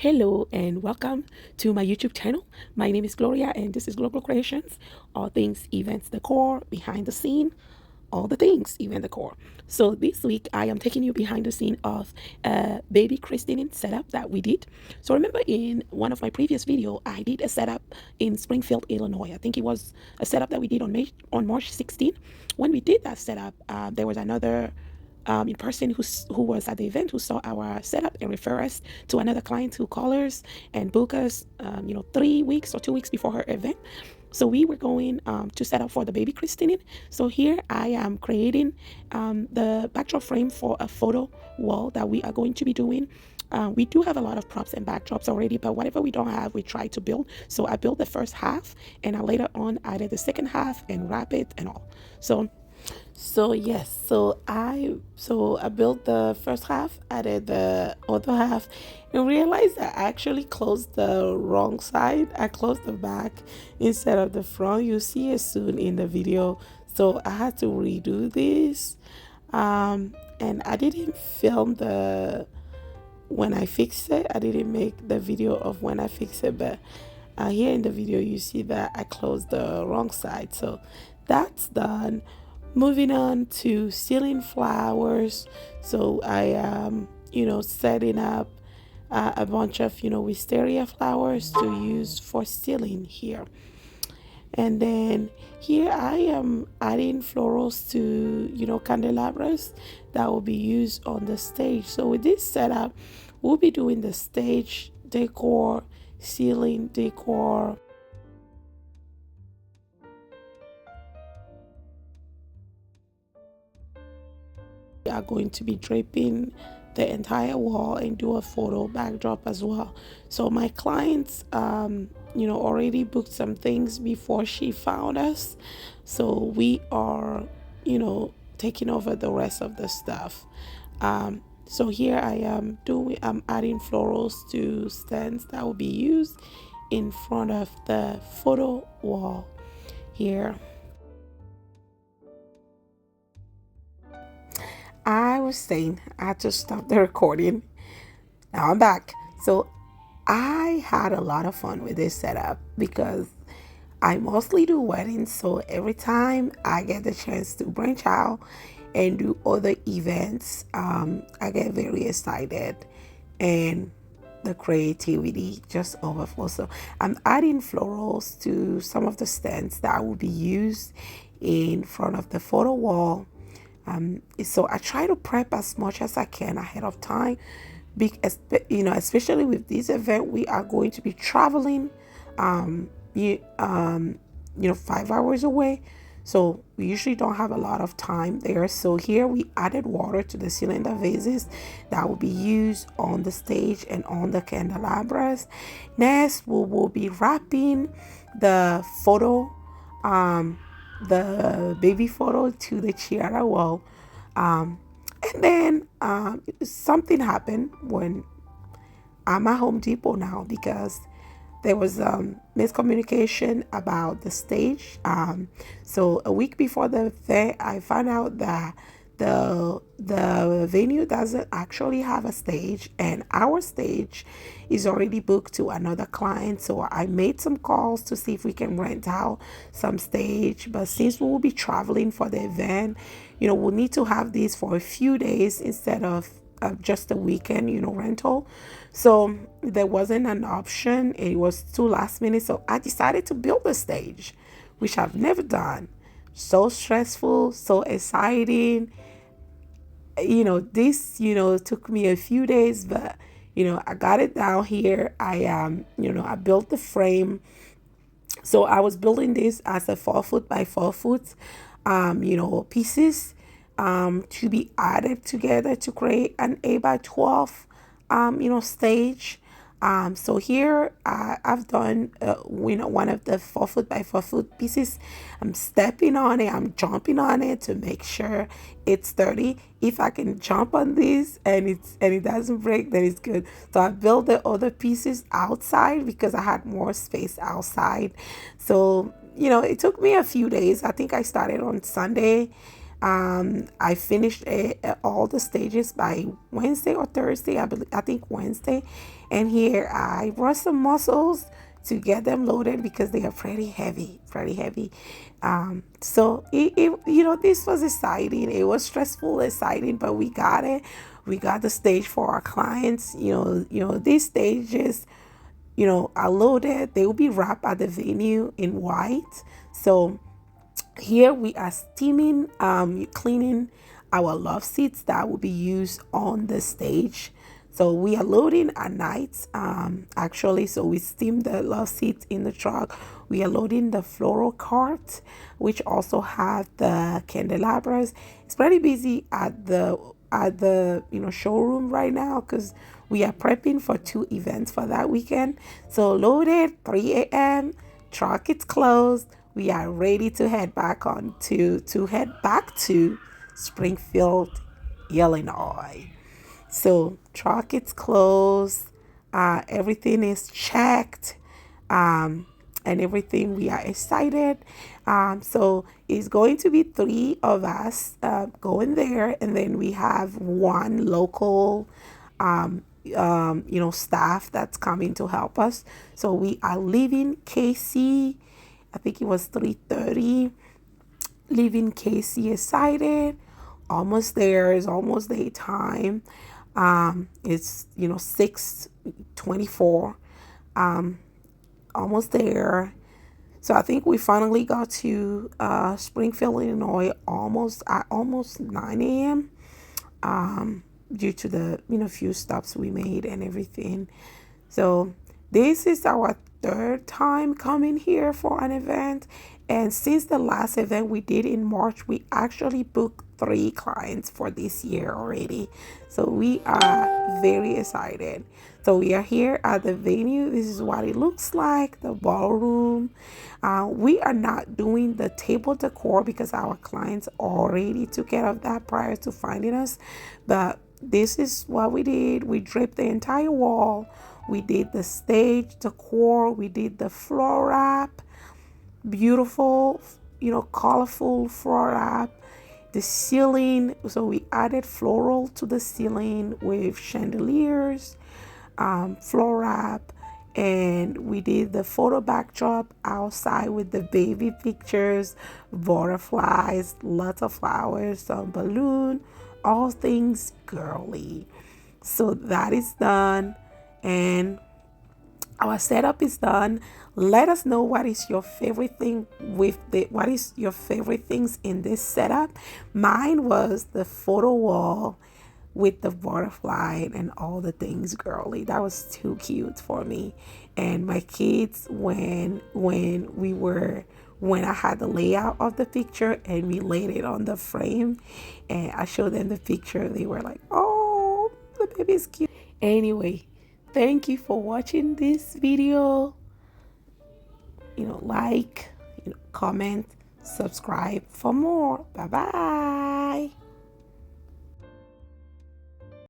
Hello and welcome to my YouTube channel. My name is Gloria and this is Global Creations, all things events decor, behind the scene, all the things event decor. So this week I am taking you behind the scene of a baby christening setup that we did. So remember in one of my previous video, I did a setup in Springfield, Illinois. I think it was a setup that we did on March 16th. When we did that setup, there was another in person who was at the event who saw our setup and refer us to another client who called us and book us 3 weeks or 2 weeks before her event. So we were going to set up for the baby christening. So here I am creating the backdrop frame for a photo wall that we are going to be doing. We do have a lot of props and backdrops already, but whatever we don't have, we try to build. So I built the first half and I later on added the second half and wrap it and all. So yes, so I built the first half, added the other half, and realized I actually closed the wrong side. I closed the back instead of the front. You'll see it soon in the video. So I had to redo this. And I didn't film the when I fixed it. I didn't make the video of when I fixed it, but here in the video you see that I closed the wrong side. So that's done. Moving on to ceiling flowers. So I am setting up a bunch of wisteria flowers to use for ceiling here. And then here I am adding florals to candelabras that will be used on the stage. So with this setup, we'll be doing the stage decor, ceiling decor. We are going to be draping the entire wall and do a photo backdrop as well. So my clients already booked some things before she found us, so we are taking over the rest of the stuff. So here I'm adding florals to stands that will be used in front of the photo wall here. I was saying I had to stop the recording. Now I'm back. So I had a lot of fun with this setup because I mostly do weddings. So every time I get the chance to branch out and do other events, I get very excited and the creativity just overflows. So I'm adding florals to some of the stands that will be used in front of the photo wall. So I try to prep as much as I can ahead of time, especially with this event, we are going to be traveling, 5 hours away. So we usually don't have a lot of time there. So here we added water to the cylinder vases that will be used on the stage and on the candelabras. Next, we will be wrapping the photo, the baby photo to the tiara wall. And then something happened when I'm at Home Depot now because there was miscommunication about the stage. So a week before the event, I found out that the venue doesn't actually have a stage, and our stage is already booked to another client. So I made some calls to see if we can rent out some stage, but since we will be traveling for the event, we'll need to have this for a few days instead of just a weekend, rental. So there wasn't an option. It was too last minute. So I decided to build a stage, which I've never done. So stressful, so exciting. This took me a few days, but I got it down here. I built the frame. So I was building this as a 4 foot by 4 foot pieces to be added together to create an 8 by 12 stage. So here I've done one of the 4 foot by 4 foot pieces. I'm stepping on it, I'm jumping on it to make sure it's sturdy. If I can jump on this and it doesn't break, then it's good. So I built the other pieces outside because I had more space outside. So it took me a few days. I think I started on Sunday. I finished all the stages by Wednesday or Thursday, I think Wednesday. And here I brought some mussels to get them loaded because they are pretty heavy, pretty heavy. So this was exciting. It was stressful, exciting, but we got it. We got the stage for our clients. These stages, are loaded. They will be wrapped at the venue in white. So here we are steaming, cleaning our love seats that will be used on the stage. So we are loading at night, actually. So we steam the love seats in the truck. We are loading the floral cart, which also have the candelabras. It's pretty busy at the showroom right now because we are prepping for 2 events for that weekend. So loaded 3 a.m. Truck is closed. We are ready to head back to Springfield, Illinois. So truck is closed. Everything is checked. And everything. We are excited. So it's going to be 3 of us going there, and then we have one local staff that's coming to help us. So we are leaving KC. I think it was 3:30. Leaving KC excited. Almost there. It's almost daytime. It's 6:24. Almost there. So I think we finally got to Springfield, Illinois, almost at almost 9 a.m. Due to the few stops we made and everything. So this is our third time coming here for an event. And since the last event we did in March, we actually booked 3 clients for this year already. So we are very excited. So we are here at the venue. This is what it looks like, the ballroom. We are not doing the table decor because our clients already took care of that prior to finding us. But this is what we did. We draped the entire wall. We did the stage decor. We did the floor wrap. Beautiful, colorful floor wrap. The ceiling. So we added floral to the ceiling with chandeliers, floor wrap. And we did the photo backdrop outside with the baby pictures, butterflies, lots of flowers, some balloon, all things girly. So that is done, and our setup is done. Let us know what is your favorite thing what is your favorite things in this setup. Mine was the photo wall with the butterfly and all the things girly. That was too cute for me. And my kids, when I had the layout of the picture and we laid it on the frame and I showed them the picture, they were like, oh, the baby's cute. Anyway, thank you for watching this video. Like, comment, subscribe for more. Bye bye.